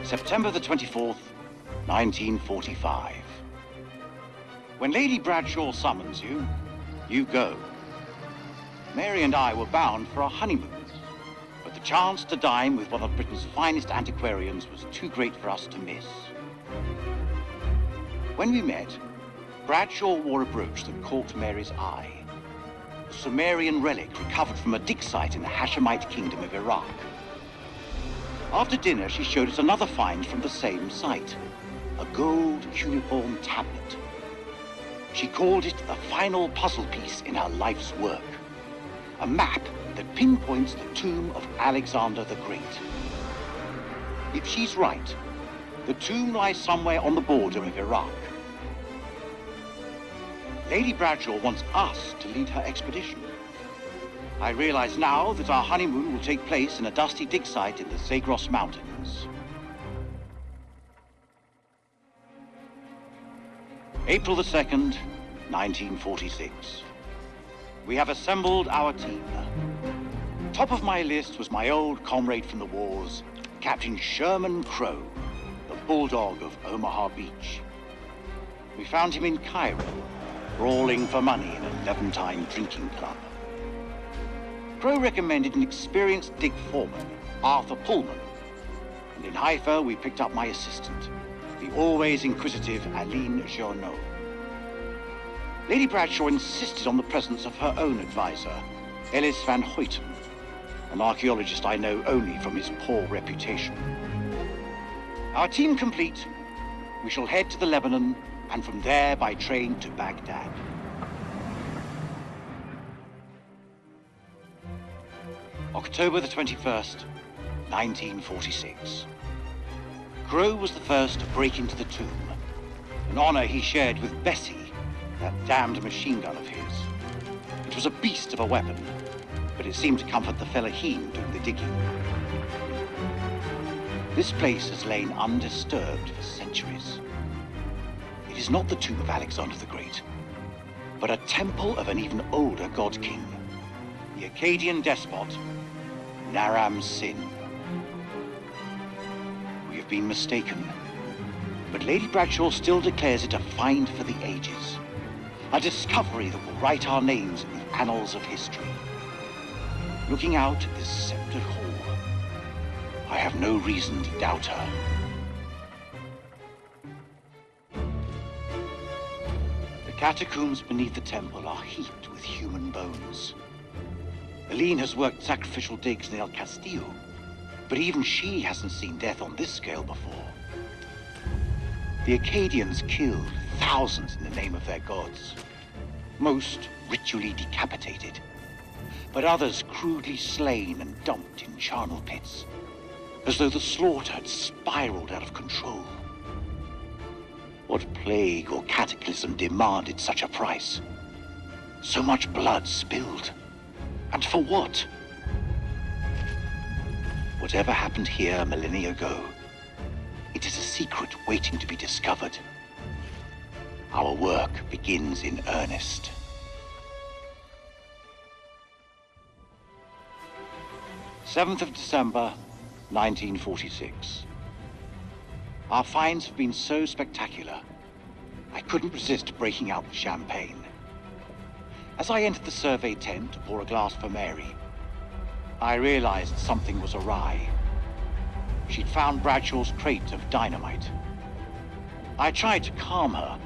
September the 24th, 1945. When Lady Bradshaw summons you, you go. Mary and I were bound for our honeymoon, but the chance to dine with one of Britain's finest antiquarians was too great for us to miss. When we met, Bradshaw wore a brooch that caught Mary's eye. A Sumerian relic recovered from a dig site in the Hashemite kingdom of Iraq. After dinner, she showed us another find from the same site, a gold cuneiform tablet. She called it the final puzzle piece in her life's work, a map that pinpoints the tomb of Alexander the Great. If she's right, the tomb lies somewhere on the border of Iraq. Lady Bradshaw wants us to lead her expedition. I realize now that our honeymoon will take place in a dusty dig site in the Zagros Mountains. April the 2nd, 1946. We have assembled our team. Top of my list was my old comrade from the wars, Captain Sherman Crowe, the bulldog of Omaha Beach. We found him in Cairo, brawling for money in a Levantine drinking club. Crowe recommended an experienced dig foreman, Arthur Pullman, and in Haifa we picked up my assistant, the always inquisitive Aline Journeau. Lady Bradshaw insisted on the presence of her own advisor, Ellis van Hoyten, an archaeologist I know only from his poor reputation. Our team complete, we shall head to the Lebanon and from there by train to Baghdad. October the 21st, 1946. Crowe was the first to break into the tomb, an honor he shared with Bessie, that damned machine gun of his. It was a beast of a weapon, but it seemed to comfort the fellaheen doing the digging. This place has lain undisturbed for centuries. It is not the tomb of Alexander the Great, but a temple of an even older god-king, the Akkadian despot, Naram Sin. We have been mistaken, but Lady Bradshaw still declares it a find for the ages, a discovery that will write our names in the annals of history. Looking out at this sceptred hall, I have no reason to doubt her. The catacombs beneath the temple are heaped with human bones. Aline has worked sacrificial digs in El Castillo, but even she hasn't seen death on this scale before. The Akkadians killed thousands in the name of their gods, most ritually decapitated, but others crudely slain and dumped in charnel pits, as though the slaughter had spiraled out of control. What plague or cataclysm demanded such a price? So much blood spilled. And for what? Whatever happened here millennia ago, it is a secret waiting to be discovered. Our work begins in earnest. December 7th, 1946. Our finds have been so spectacular, I couldn't resist breaking out the champagne. As I entered the survey tent to pour a glass for Mary, I realized something was awry. She'd found Bradshaw's crate of dynamite. I tried to calm her,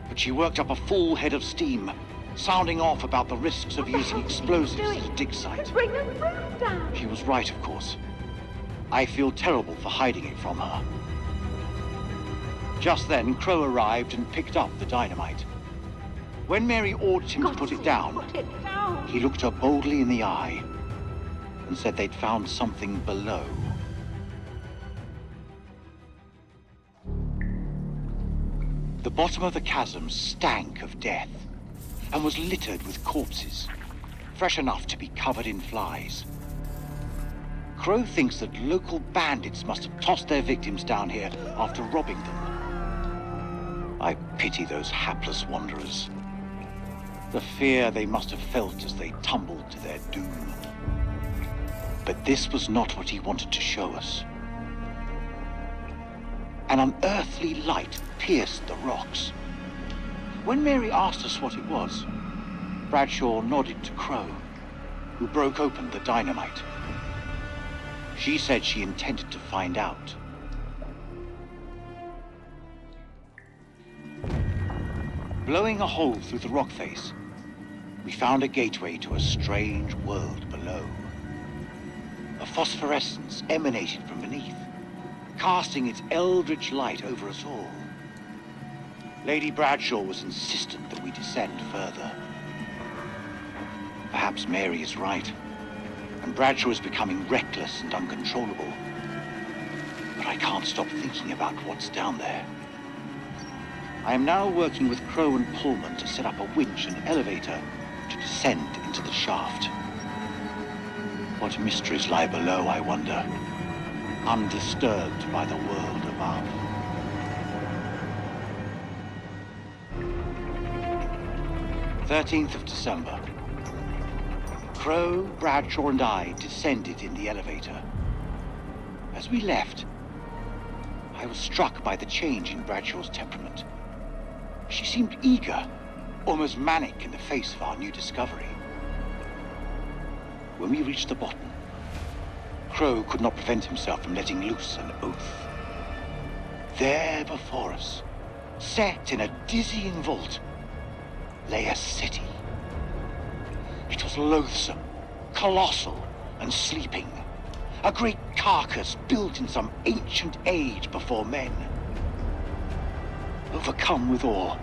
but she worked up a full head of steam, sounding off about the risks of using explosives at a dig site. Bring the roof down. She was right, of course. I feel terrible for hiding it from her. Just then, Crowe arrived and picked up the dynamite. When Mary ordered him to put it down, he looked her boldly in the eye and said they'd found something below. The bottom of the chasm stank of death and was littered with corpses, fresh enough to be covered in flies. Crowe thinks that local bandits must have tossed their victims down here after robbing them. I pity those hapless wanderers. The fear they must have felt as they tumbled to their doom. But this was not what he wanted to show us. An unearthly light pierced the rocks. When Mary asked us what it was, Bradshaw nodded to Crow, who broke open the dynamite. She said she intended to find out. Blowing a hole through the rock face, we found a gateway to a strange world below. A phosphorescence emanated from beneath, casting its eldritch light over us all. Lady Bradshaw was insistent that we descend further. Perhaps Mary is right, and Bradshaw is becoming reckless and uncontrollable. But I can't stop thinking about what's down there. I am now working with Crow and Pullman to set up a winch and elevator to descend into the shaft. What mysteries lie below, I wonder, undisturbed by the world above. December 13th. Crow, Bradshaw, and I descended in the elevator. As we left, I was struck by the change in Bradshaw's temperament. She seemed eager, almost manic in the face of our new discovery. When we reached the bottom, Crow could not prevent himself from letting loose an oath. There before us, set in a dizzying vault, lay a city. It was loathsome, colossal, and sleeping. A great carcass built in some ancient age before men. Overcome with awe,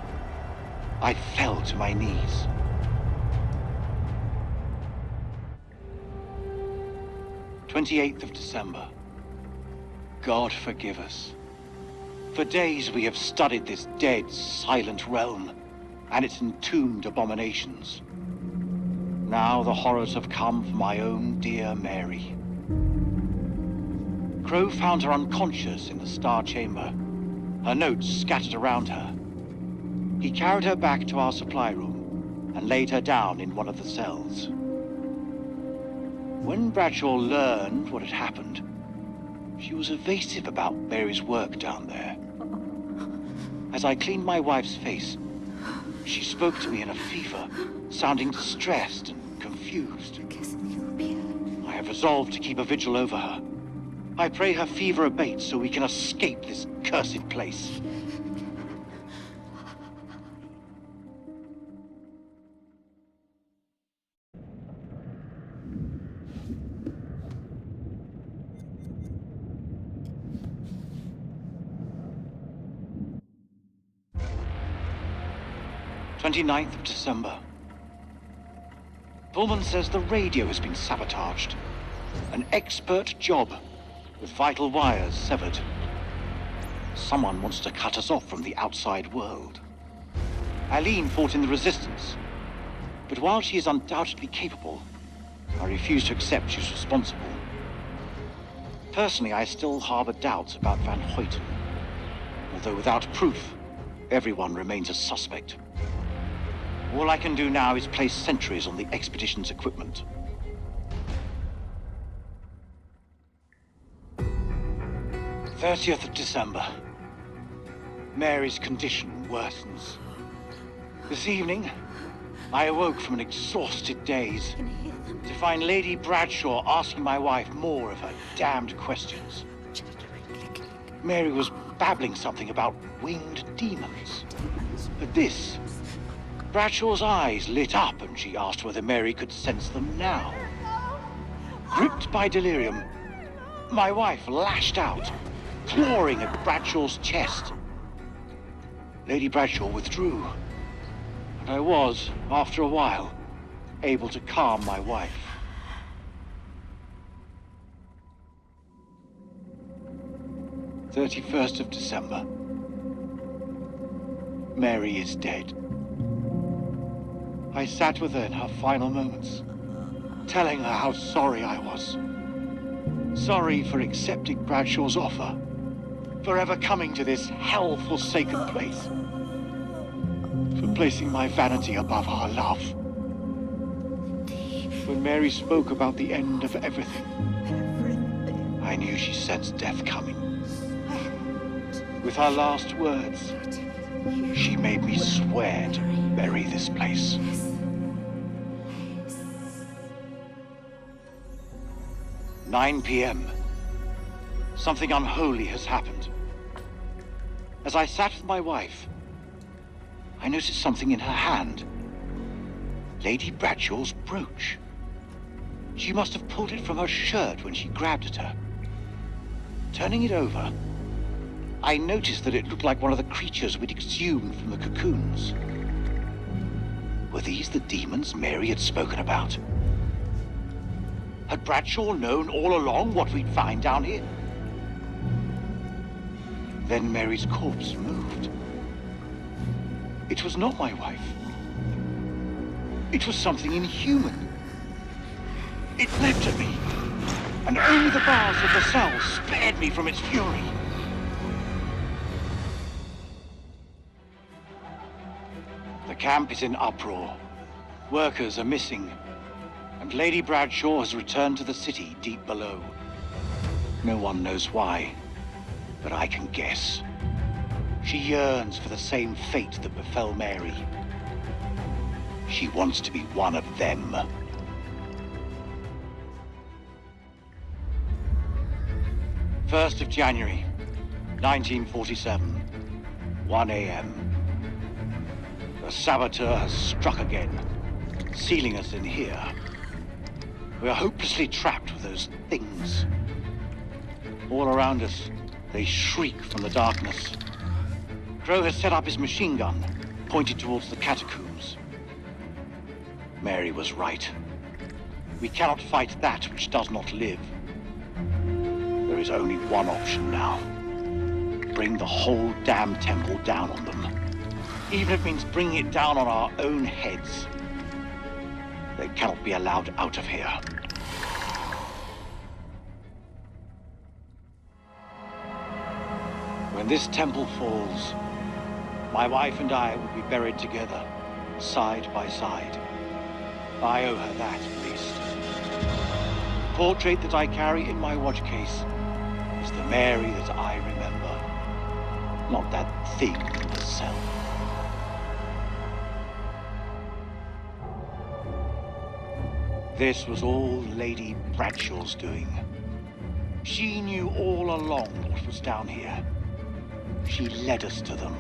I fell to my knees. December 28th. God forgive us. For days we have studied this dead, silent realm and its entombed abominations. Now the horrors have come for my own dear Mary. Crow found her unconscious in the Star Chamber, her notes scattered around her. He carried her back to our supply room and laid her down in one of the cells. When Bradshaw learned what had happened, she was evasive about Mary's work down there. As I cleaned my wife's face, she spoke to me in a fever, sounding distressed and confused. I have resolved to keep a vigil over her. I pray her fever abates so we can escape this cursed place. December 29th. Pullman says the radio has been sabotaged. An expert job, with vital wires severed. Someone wants to cut us off from the outside world. Eileen fought in the Resistance, but while she is undoubtedly capable, I refuse to accept she's responsible. Personally, I still harbor doubts about Van Hoyten. Although without proof, everyone remains a suspect. All I can do now is place sentries on the expedition's equipment. 30th of December. Mary's condition worsens. This evening, I awoke from an exhausted daze to find Lady Bradshaw asking my wife more of her damned questions. Mary was babbling something about winged demons. At this, Bradshaw's eyes lit up and she asked whether Mary could sense them now. Gripped by delirium, my wife lashed out, clawing at Bradshaw's chest. Lady Bradshaw withdrew, and I was, after a while, able to calm my wife. December 31st. Mary is dead. I sat with her in her final moments, telling her how sorry I was. Sorry for accepting Bradshaw's offer, for ever coming to this hell-forsaken place, for placing my vanity above our love. When Mary spoke about the end of everything, I knew she sensed death coming. With her last words, she made me swear to bury this place. "9 p.m. Something unholy has happened. As I sat with my wife, I noticed something in her hand. Lady Bradshaw's brooch. She must have pulled it from her shirt when she grabbed at her. Turning it over, I noticed that it looked like one of the creatures we'd exhumed from the cocoons. Were these the demons Mary had spoken about? Had Bradshaw known all along what we'd find down here? Then Mary's corpse moved. It was not my wife. It was something inhuman. It leapt at me, and only the bars of the cell spared me from its fury. The camp is in uproar. Workers are missing, and Lady Bradshaw has returned to the city deep below. No one knows why, but I can guess. She yearns for the same fate that befell Mary. She wants to be one of them. First of January, 1947, 1 a.m. The saboteur has struck again, sealing us in here. We are hopelessly trapped with those things. All around us, they shriek from the darkness. Crow has set up his machine gun, pointed towards the catacombs. Mary was right. We cannot fight that which does not live. There is only one option now. Bring the whole damn temple down on them. Even if it means bringing it down on our own heads. They cannot be allowed out of here. When this temple falls, my wife and I will be buried together, side by side. I owe her that, at least. The portrait that I carry in my watch case is the Mary that I remember, not that thing in the cell. This was all Lady Bradshaw's doing. She knew all along what was down here. She led us to them.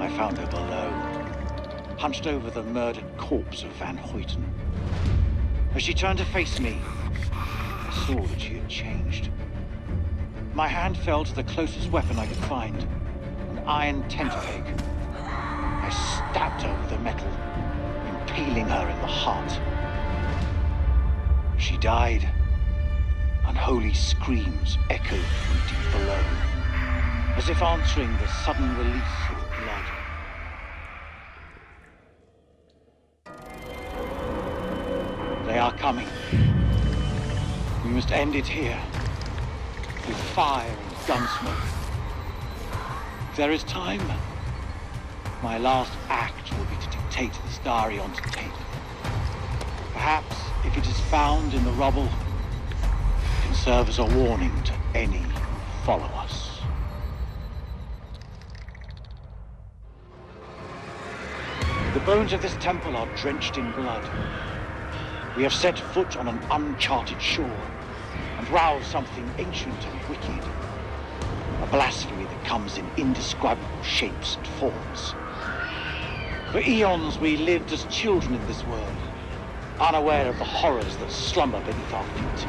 I found her below, hunched over the murdered corpse of Van Hoyten. As she turned to face me, I saw that she had changed. My hand fell to the closest weapon I could find, an iron tentpeg. I stabbed her with the metal, impaling her in the heart. She died. Unholy screams echoed from deep below, as if answering the sudden release of blood. They are coming. We must end it here, with fire and gunsmoke. If there is time, my last act will be to dictate this diary onto tape. Perhaps, if it is found in the rubble, it can serve as a warning to any who follow us. The bones of this temple are drenched in blood. We have set foot on an uncharted shore and roused something ancient and wicked. A blasphemy that comes in indescribable shapes and forms. For eons we lived as children in this world, unaware of the horrors that slumber beneath our feet.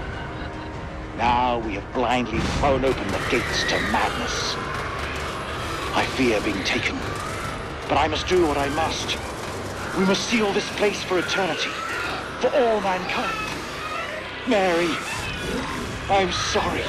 Now we have blindly thrown open the gates to madness. I fear being taken, but I must do what I must. We must seal this place for eternity, for all mankind. Mary, I'm sorry.